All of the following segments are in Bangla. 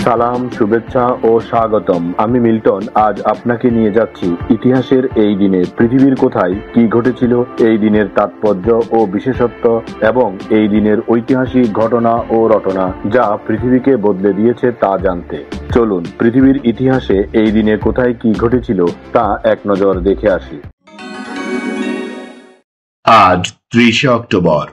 সালাম, শুভেচ্ছা ও স্বাগতম। আমি মিল্টন। আজ আপনাকে নিয়ে যাচ্ছি ইতিহাসের এই দিনে পৃথিবীর কোথায় কি ঘটেছিল, এই দিনের তাৎপর্য ও বিশেষত্ব এবং এই দিনের ঐতিহাসিক ঘটনা ও রটনা যা পৃথিবীকে বদলে দিয়েছে তা জানতে। চলুন পৃথিবীর ইতিহাসে এই দিনে কোথায় কি ঘটেছিল তা এক নজর দেখে আসি। আজ 30শে অক্টোবর।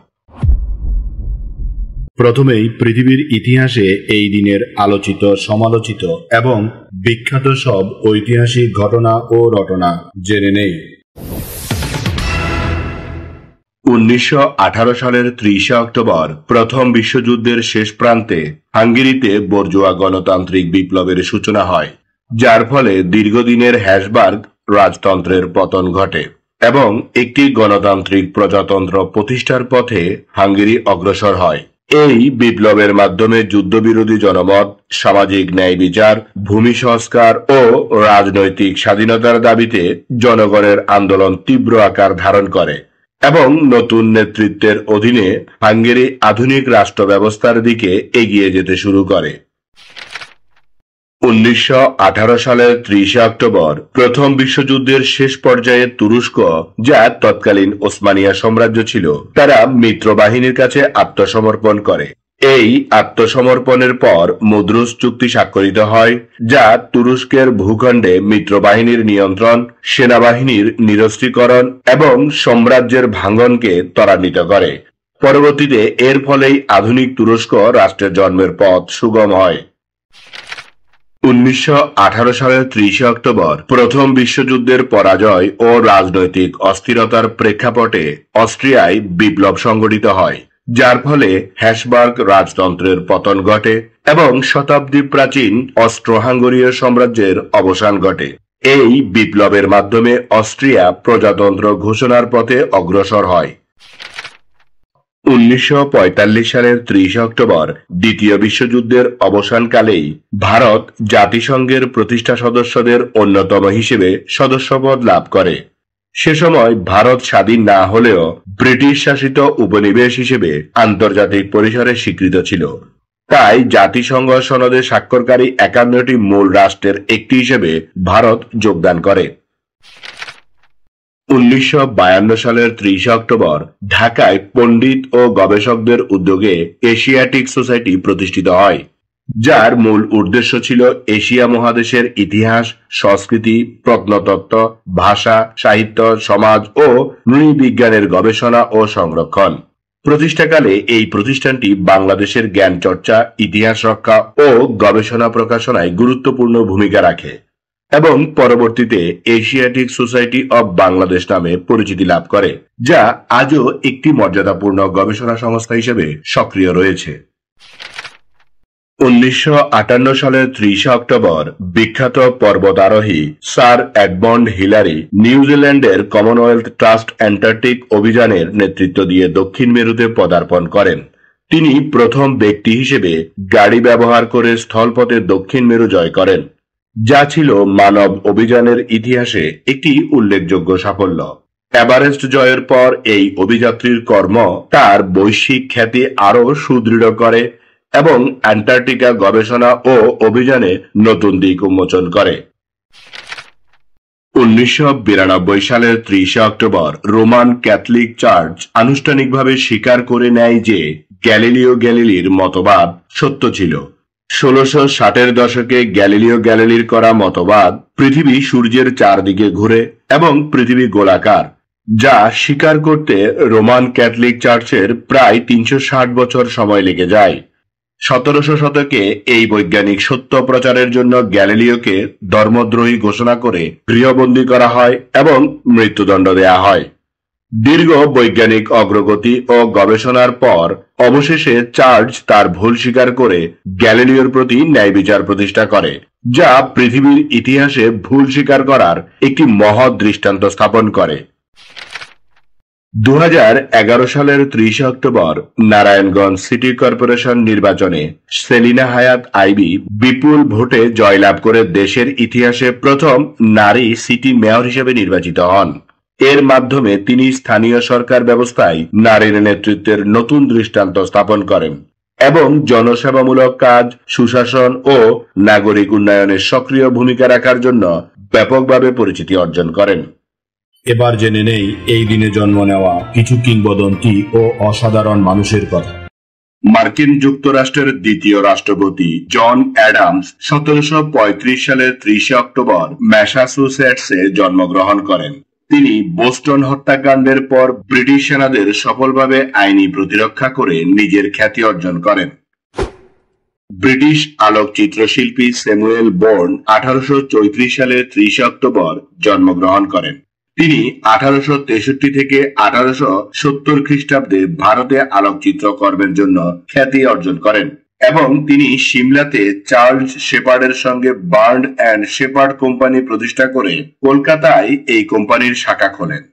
প্রথমেই পৃথিবীর ইতিহাসে এই দিনের আলোচিত, সমালোচিত এবং বিখ্যাত সব ঐতিহাসিক ঘটনা ও রটনা জেনে নেই। 1918 সালের 30শে অক্টোবর প্রথম বিশ্বযুদ্ধের শেষ প্রান্তে হাঙ্গেরিতে বর্জুয়া গণতান্ত্রিক বিপ্লবের সূচনা হয়, যার ফলে দীর্ঘদিনের হ্যাসবার্গ রাজতন্ত্রের পতন ঘটে এবং একটি গণতান্ত্রিক প্রজাতন্ত্র প্রতিষ্ঠার পথে হাঙ্গেরি অগ্রসর হয়। এই বিপ্লবের মাধ্যমে যুদ্ধবিরোধী জনমত, সামাজিক ন্যায় বিচার, ভূমি সংস্কার ও রাজনৈতিক স্বাধীনতার দাবিতে জনগণের আন্দোলন তীব্র আকার ধারণ করে এবং নতুন নেতৃত্বের অধীনে হাঙ্গেরি আধুনিক রাষ্ট্র ব্যবস্থার দিকে এগিয়ে যেতে শুরু করে। 1918 সালের 30শে অক্টোবর প্রথম বিশ্বযুদ্ধের শেষ পর্যায়ে তুরস্ক, যা তৎকালীন ওসমানিয়া সাম্রাজ্য ছিল, তারা মিত্র বাহিনীর কাছে আত্মসমর্পণ করে। এই আত্মসমর্পণের পর মুদ্রুস চুক্তি স্বাক্ষরিত হয়, যা তুরস্কের ভূখণ্ডে মিত্র বাহিনীর নিয়ন্ত্রণ, সেনাবাহিনীর নিরস্ত্রীকরণ এবং সাম্রাজ্যের ভাঙনকে ত্বরান্বিত করে। পরবর্তীতে এর ফলেই আধুনিক তুরস্ক রাষ্ট্রের জন্মের পথ সুগম হয়। 1918 সালের 30শে অক্টোবর প্রথম বিশ্বযুদ্ধের পরাজয় ও রাজনৈতিক অস্থিরতার প্রেক্ষাপটে অস্ট্রিয়ায় বিপ্লব সংগঠিত হয়, যার ফলে হ্যাসবার্গ রাজতন্ত্রের পতন ঘটে এবং শতাব্দী প্রাচীন অস্ট্রো-হাঙ্গেরীয় সাম্রাজ্যের অবসান ঘটে। এই বিপ্লবের মাধ্যমে অস্ট্রিয়া প্রজাতন্ত্র ঘোষণার পথে অগ্রসর হয়। 1945 সালের 30শে অক্টোবর দ্বিতীয় বিশ্বযুদ্ধের অবসানকালেই ভারত জাতিসংঘের প্রতিষ্ঠা সদস্যদের অন্যতম হিসেবে সদস্যপদ লাভ করে। সে সময় ভারত স্বাধীন না হলেও ব্রিটিশ শাসিত উপনিবেশ হিসেবে আন্তর্জাতিক পরিসরে স্বীকৃত ছিল। তাই জাতিসংঘ সনদে স্বাক্ষরকারী 51টি মূল রাষ্ট্রের একটি হিসেবে ভারত যোগদান করে। 1952 সালের 30শে অক্টোবর ঢাকায় পণ্ডিত ও গবেষকদের উদ্যোগে এশিয়াটিক সোসাইটি প্রতিষ্ঠিত হয়, যার মূল উদ্দেশ্য ছিল এশিয়া মহাদেশের ইতিহাস, সংস্কৃতি, প্রত্নতত্ত্ব, ভাষা, সাহিত্য, সমাজ ও নৃবিজ্ঞানের গবেষণা ও সংরক্ষণ। প্রতিষ্ঠাকালে এই প্রতিষ্ঠানটি বাংলাদেশের জ্ঞান চর্চা, ইতিহাস রক্ষা ও গবেষণা প্রকাশনায় গুরুত্বপূর্ণ ভূমিকা রাখে এবং পরবর্তীতে এশিয়াটিক সোসাইটি অব বাংলাদেশ নামে পরিচিতি লাভ করে, যা আজও একটি মর্যাদাপূর্ণ গবেষণা সংস্থা হিসেবে সক্রিয় রয়েছে। 1958 সালের 30শে অক্টোবর বিখ্যাত পর্বতারোহী স্যার এডমন্ড হিলারি নিউজিল্যান্ডের কমনওয়েলথ ট্রাস্ট অ্যান্টার্কটিক অভিযানের নেতৃত্ব দিয়ে দক্ষিণ মেরুতে পদার্পণ করেন। তিনি প্রথম ব্যক্তি হিসেবে গাড়ি ব্যবহার করে স্থলপথে দক্ষিণ মেরু জয় করেন, যা ছিল মানব অভিযানের ইতিহাসে একটি উল্লেখযোগ্য সাফল্য। এভারেস্ট জয়ের পর এই অভিযাত্রীর কর্ম তার বৈশ্বিক খ্যাতি আরও সুদৃঢ় করে এবং অ্যান্টার্কটিকা গবেষণা ও অভিযানে নতুন দিক উন্মোচন করে। 1992 সালের 30শে অক্টোবর রোমান ক্যাথলিক চার্চ আনুষ্ঠানিকভাবে স্বীকার করে নেয় যে গ্যালিলিও গ্যালিলির মতবাদ সত্য ছিল। 1660-এর দশকে গ্যালিলিও গ্যালিলির করা মতবাদ পৃথিবী সূর্যের চারদিকে ঘুরে এবং পৃথিবী গোলাকার, যা স্বীকার করতে রোমান ক্যাথলিক চার্চের প্রায় 360 বছর সময় লেগে যায়। 1700 শতকে এই বৈজ্ঞানিক সত্য প্রচারের জন্য গ্যালিলিওকে ধর্মদ্রোহী ঘোষণা করে গৃহবন্দী করা হয় এবং মৃত্যুদণ্ড দেয়া হয়। দীর্ঘ বৈজ্ঞানিক অগ্রগতি ও গবেষণার পর অবশেষে চার্চ তার ভুল স্বীকার করে গ্যালিলিওর প্রতি ন্যায় বিচার প্রতিষ্ঠা করে, যা পৃথিবীর ইতিহাসে ভুল স্বীকার করার একটি মহৎ দৃষ্টান্ত স্থাপন করে। 2011 সালের 30শে অক্টোবর নারায়ণগঞ্জ সিটি কর্পোরেশন নির্বাচনে সেলিনা হায়াৎ আইবি বিপুল ভোটে জয়লাভ করে দেশের ইতিহাসে প্রথম নারী সিটি মেয়র হিসেবে নির্বাচিত হন। এর মাধ্যমে তিনি স্থানীয় সরকার ব্যবস্থায় নারীর নেতৃত্বের নতুন দৃষ্টান্ত স্থাপন করেন। এবং জনসেবামূলক কাজ, সুশাসন ও নাগরিক উন্নয়নে সক্রিয় ভূমিকা রাখার জন্য ব্যাপকভাবে পরিচিতি অর্জন করেন। এবার জেনে নেই এই দিনে জন্ম নেওয়া কিছু কিংবদন্তি ও অসাধারণ মানুষের কথা। মার্কিন যুক্তরাষ্ট্রের দ্বিতীয় রাষ্ট্রপতি জন অ্যাডামস 1735 সালের 30 অক্টোবর ম্যাসাচুসেটসে জন্মগ্রহণ করেন। তিনি বোস্টন হত্যাকাণ্ডের পর ব্রিটিশ সেনাদের সফলভাবে আইনি প্রতিরক্ষা করে নিজের খ্যাতি অর্জন করেন। ব্রিটিশ আলোকচিত্র শিল্পী স্যামুয়েল বোর্ন 1834 সালের 30 অক্টোবর জন্মগ্রহণ করেন। তিনি 1863 থেকে 1870 খ্রিস্টাব্দে ভারতে আলোকচিত্র কর্মের জন্য খ্যাতি অর্জন করেন এবং তিনি সিমলাতে চার্লস শেপার্ডের সঙ্গে বার্ন অ্যান্ড শেপার্ড কোম্পানি প্রতিষ্ঠা করে কলকাতায় এই কোম্পানির শাখা খোলেন।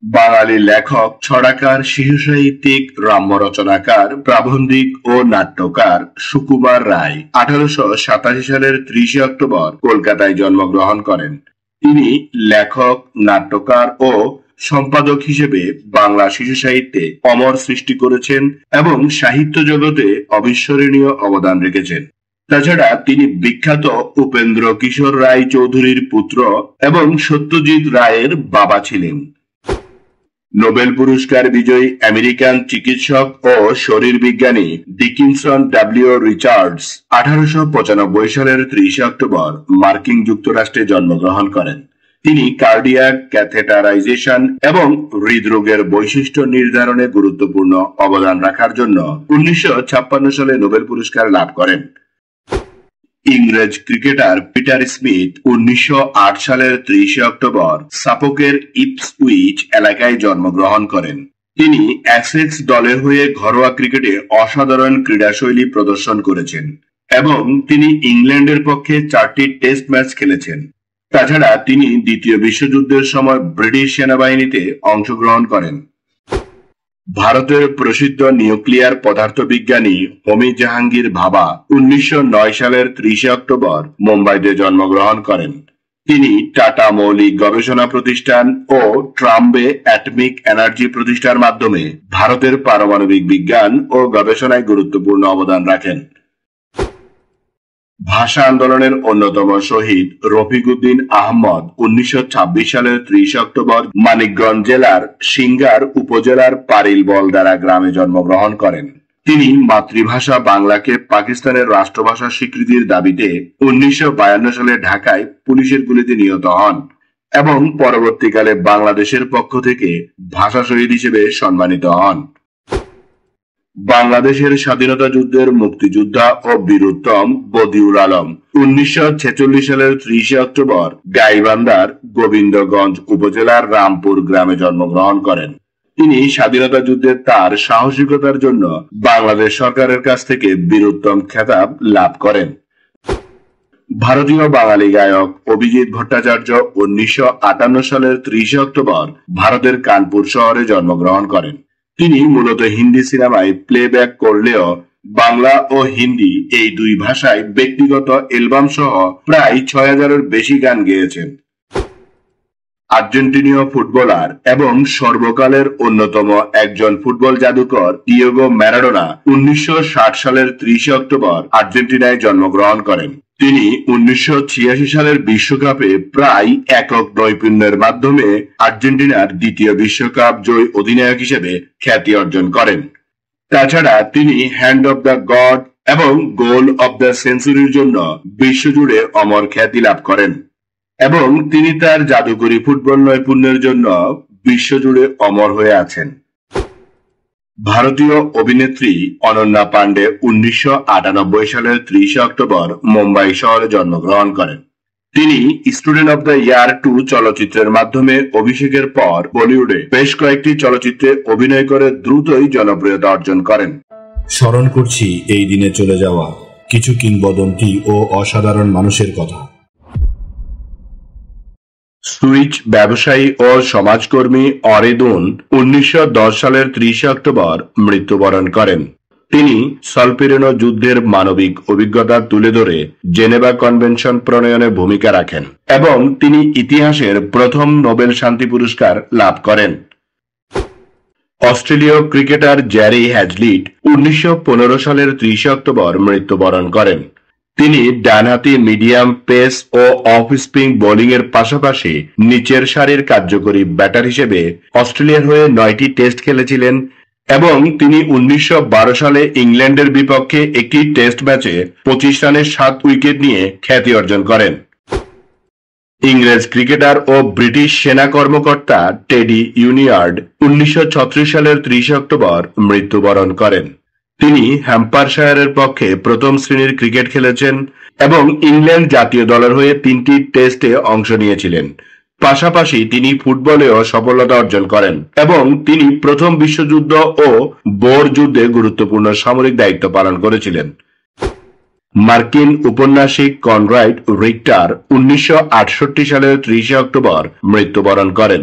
বাঙালি লেখক, ছড়াকার, শিশু সাহিত্যিক, রম্য রচনাকার, প্রাবন্ধিক ও নাট্যকার সুকুমার রায় 1887 সালের 30 অক্টোবর কলকাতায় জন্মগ্রহণ করেন। তিনি লেখক, নাট্যকার ও সম্পাদক হিসেবে বাংলা শিশু সাহিত্যে অমর সৃষ্টি করেছেন এবং সাহিত্য জগতে অবিস্মরণীয় অবদান রেখেছেন। তাছাড়া তিনি বিখ্যাত উপেন্দ্র কিশোর রায় চৌধুরীর পুত্র এবং সত্যজিৎ রায়ের বাবা ছিলেন। নোবেল পুরস্কার বিজয়ী আমেরিকান চিকিৎসক ও শরীর বিজ্ঞানী ডিকিনসন ডব্লিউ রিচার্ডস 1895 সালের 30 অক্টোবর মার্কিন যুক্তরাষ্ট্রে জন্মগ্রহণ করেন। তিনি কার্ডিয়াক ক্যাথেটারাইজেশন এবং হৃদরোগের বৈশিষ্ট্য নির্ধারণে গুরুত্বপূর্ণ অবদান রাখার জন্য 1956 সালে নোবেল পুরস্কার লাভ করেন। ইংরেজ ক্রিকেটার পিটার স্মিথ 1908 সালের 30 অক্টোবর সাফোকের ইপসউইচ এলাকায় জন্মগ্রহণ করেন। তিনি এসেক্স দলের হয়ে ঘরোয়া ক্রিকেটে অসাধারণ ক্রীড়াশৈলী প্রদর্শন করেছেন এবং তিনি ইংল্যান্ডের পক্ষে 4টি টেস্ট ম্যাচ খেলেছেন। তাছাড়া তিনি দ্বিতীয় বিশ্বযুদ্ধের সময় ব্রিটিশ সেনাবাহিনীতে অংশগ্রহণ করেন। ভারতের প্রসিদ্ধ নিউক্লিয়ার পদার্থবিজ্ঞানী হোমি জাহাঙ্গীর ভাবা 1909 সালের 30 অক্টোবর মুম্বাইতে জন্মগ্রহণ করেন। তিনি টাটা মৌলিক গবেষণা প্রতিষ্ঠান ও ট্রাম্বে অ্যাটমিক এনার্জি প্রতিষ্ঠার মাধ্যমে ভারতের পারমাণবিক বিজ্ঞান ও গবেষণায় গুরুত্বপূর্ণ অবদান রাখেন। ভাষা আন্দোলনের অন্যতম শহীদ রফিক উদ্দিন আহমদ 1926 সালের 30 অক্টোবর মানিকগঞ্জ জেলার সিঙ্গার উপজেলার পারিল বলদারা গ্রামে জন্মগ্রহণ করেন। তিনি মাতৃভাষা বাংলাকে পাকিস্তানের রাষ্ট্রভাষা স্বীকৃতির দাবিতে 1952 সালে ঢাকায় পুলিশের গুলিতে নিহত হন এবং পরবর্তীকালে বাংলাদেশের পক্ষ থেকে ভাষা শহীদ হিসেবে সম্মানিত হন। বাংলাদেশের স্বাধীনতা যুদ্ধের মুক্তিযোদ্ধা ও বীরুত্তম বদিউল আলম 1946 সালের 30 অক্টোবর গাইবান্ধার গোবিন্দগঞ্জ উপজেলার রামপুর গ্রামে জন্মগ্রহণ করেন। তিনি স্বাধীনতা যুদ্ধে তার সাহসিকতার জন্য বাংলাদেশ সরকারের কাছ থেকে বীরুত্তম খেতাব লাভ করেন। ভারতীয় বাঙালি গায়ক অভিজিৎ ভট্টাচার্য 1958 সালের 30 অক্টোবর ভারতের কানপুর শহরে জন্মগ্রহণ করেন। তিনি মূলত হিন্দি সিনেমায় প্লেব্যাক করলেও বাংলা ও হিন্দি এই দুই ভাষায় ব্যক্তিগত অ্যালবাম সহ প্রায় 6000-এর বেশি গান গেয়েছেন। আর্জেন্টিনীয় ফুটবলার এবং সর্বকালের অন্যতম একজন ফুটবল জাদুকর ডিয়েগো ম্যারাডোনা 1960 সালের 30 অক্টোবর আর্জেন্টিনায় জন্মগ্রহণ করেন। তিনি 1986 সালের বিশ্বকাপে প্রায় একক নৈপুণ্যের মাধ্যমে আর্জেন্টিনার দ্বিতীয় বিশ্বকাপ জয়ী অধিনায়ক হিসেবে খ্যাতি অর্জন করেন। তাছাড়া তিনি হ্যান্ড অব দ্য গড এবং গোল অব দ্য সেঞ্চুরির জন্য বিশ্বজুড়ে অমর খ্যাতি লাভ করেন এবং তিনি তার জাদুকরী ফুটবল নৈপুণ্যের জন্য বিশ্বজুড়ে অমর হয়ে আছেন। ভারতীয় অভিনেত্রী অনন্যা পান্ডে 1998 সালের 30 অক্টোবর মুম্বাই শহরে জন্মগ্রহণ করেন। তিনি স্টুডেন্ট অব দ্য ইয়ার 2 চলচ্চিত্রের মাধ্যমে অভিষেকের পর বলিউডে বেশ কয়েকটি চলচ্চিত্রে অভিনয় করে দ্রুতই জনপ্রিয়তা অর্জন করেন। স্মরণ করছি এই দিনে চলে যাওয়া কিছু কিংবদন্তি ও অসাধারণ মানুষের কথা। সুইচ ব্যবসায়ী ও সমাজকর্মী অরেদুন 1910 সালের 30 অক্টোবর মৃত্যুবরণ করেন। তিনি সলফেরেনো যুদ্ধের মানবিক অভিজ্ঞতা তুলে ধরে জেনেভা কনভেনশন প্রণয়নে ভূমিকা রাখেন এবং তিনি ইতিহাসের প্রথম নোবেল শান্তি পুরস্কার লাভ করেন। অস্ট্রেলীয় ক্রিকেটার জ্যারি হ্যাজলিট 1915 সালের 30 অক্টোবর মৃত্যুবরণ করেন। তিনি ডানহাতি মিডিয়াম পেস ও অফ স্পিন বোলিং এর পাশাপাশি নিচের সারির কার্যকরী ব্যাটার হিসেবে অস্ট্রেলিয়ার হয়ে 9টি টেস্ট খেলেছিলেন এবং তিনি 1912 সালে ইংল্যান্ডের বিপক্ষে একটি টেস্ট ম্যাচে 25 রানে 7 উইকেট নিয়ে খ্যাতি অর্জন করেন। ইংরেজ ক্রিকেটার ও ব্রিটিশ সেনা কর্মকর্তা টেডি ইউনিয়ার্ড 1936 সালের 30 অক্টোবর মৃত্যুবরণ করেন। তিনি হ্যাম্পারশায়ারের পক্ষে প্রথম শ্রেণীর ক্রিকেট খেলেছেন এবং ইংল্যান্ড জাতীয় দলের হয়ে 3টি টেস্টে অংশ নিয়েছিলেন। পাশাপাশি তিনি ফুটবলেও সফলতা অর্জন করেন এবং তিনি প্রথম বিশ্বযুদ্ধ ও বোর যুদ্ধে গুরুত্বপূর্ণ সামরিক দায়িত্ব পালন করেছিলেন। মার্কিন উপন্যাসিক কনরাড রিক্টার 1968 সালের 30 অক্টোবর মৃত্যুবরণ করেন।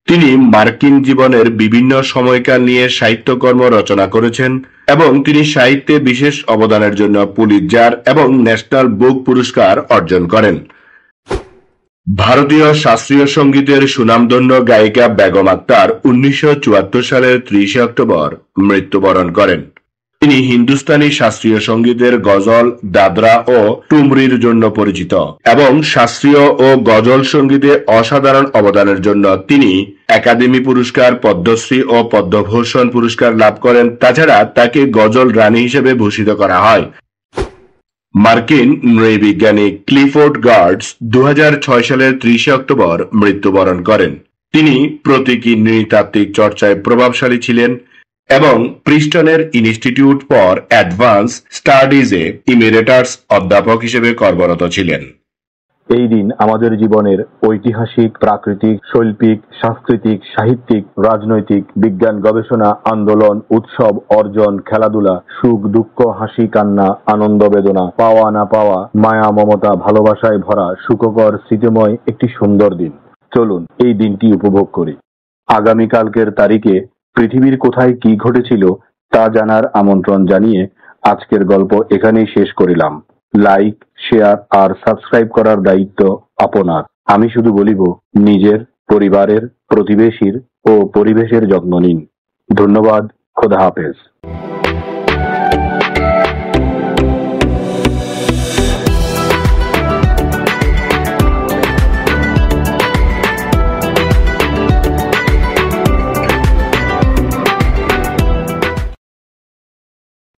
তিনি মার্কিন জীবনের বিভিন্ন সময়কাল নিয়ে সাহিত্যকর্ম রচনা করেছেন এবং তিনি সাহিত্যে বিশেষ অবদানের জন্য পুলিৎজার এবং ন্যাশনাল বুক পুরস্কার অর্জন করেন। ভারতীয় শাস্ত্রীয় সঙ্গীতের সুনামধন্য গায়িকা বেগম আক্তার 1974 সালের 30 অক্টোবর মৃত্যুবরণ করেন। তিনি হিন্দুস্তানি শাস্ত্রীয় সঙ্গীতের গজল, দাদরা ও টুমরির জন্য পরিচিত এবং শাস্ত্রীয় ও গজল সঙ্গীতে অসাধারণ অবদানের জন্য তিনি একাডেমি পুরস্কার, পদ্মশ্রী ও পদ্মভূষণ পুরস্কার লাভ করেন। তাছাড়া তাকে গজল রানী হিসেবে ভূষিত করা হয়। মার্কিন নৃবিজ্ঞানী ক্লিফোর্ড গার্টস 2006 সালের 30 অক্টোবর মৃত্যুবরণ করেন। তিনি প্রতীকী নৃতাত্ত্বিক চর্চায় প্রভাবশালী ছিলেন এবং প্রিস্টনের ইনস্টিটিউট ফর অ্যাডভান্স স্টাডিজে ইমেরিটাস অধ্যাপক হিসেবে কর্মরত ছিলেন। এই দিন আমাদের জীবনের ঐতিহাসিক, প্রাকৃতিক, শৈল্পিক, সাংস্কৃতিক, সাহিত্যিক, রাজনৈতিক, বিজ্ঞান গবেষণা, আন্দোলন, উৎসব, অর্জন, খেলাধুলা, সুখ দুঃখ, হাসি কান্না, আনন্দ বেদনা, পাওয়া না পাওয়া, মায়া মমতা, ভালোবাসায় ভরা সুখকর স্মৃতিময় একটি সুন্দর দিন। চলুন এই দিনটি উপভোগ করি। আগামীকালকের তারিখে পৃথিবীর কোথায় কি ঘটেছিল তা জানার আমন্ত্রণ জানিয়ে আজকের গল্প এখানেই শেষ করিলাম। লাইক, শেয়ার আর সাবস্ক্রাইব করার দায়িত্ব আপনার। আমি শুধু বলিব, নিজের, পরিবারের, প্রতিবেশীর ও পরিবেশের যত্ন নিন। ধন্যবাদ। খোদা হাফেজ।